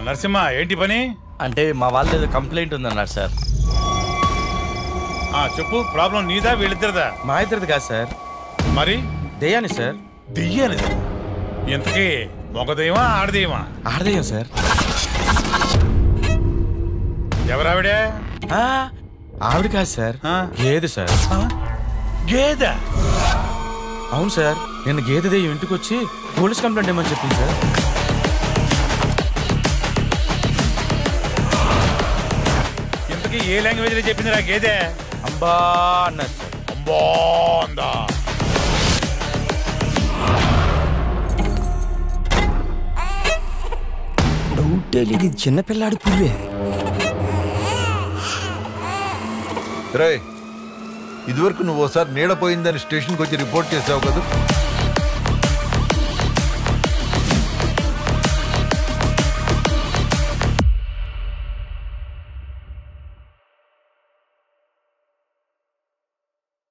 నరసింహ ఏంటి పని? అంటే మా వాళ్ళ ఏదో కంప్లైంట్ ఉందన్నారు సార్. చెప్పు, ప్రాబ్లం నీదా వీళ్ళిద్దరిదా? మా ఇద్దరిది కాదు సార్. మరి దెయ్యాని సార్. దెయ్యాని? ఇంతకీ మొగదెయ్యమా ఆడదెయ్యమా? ఆడదెయ్యం సార్. ఎవరావిడే? ఆవిడ కాదు సార్, గేదె సార్. గేదె? అవును సార్, నేను గేదె దెయ్యం ఇంటికి వచ్చి పోలీస్ కంప్లైంట్ ఏమని చెప్పింది సార్. ఇంతకీ ఏ లాంగ్వేజ్ లో చెప్పిందిరా గేదె? అంబా అన్నారు సార్. అంబా అందా? డౌటే లేదు, ఇది చిన్నపిల్లాడి పువ్వే. ఇదివరకు నువ్వు ఓసారి నీడ పోయిందని స్టేషన్కి వచ్చి రిపోర్ట్ చేసావు కదా.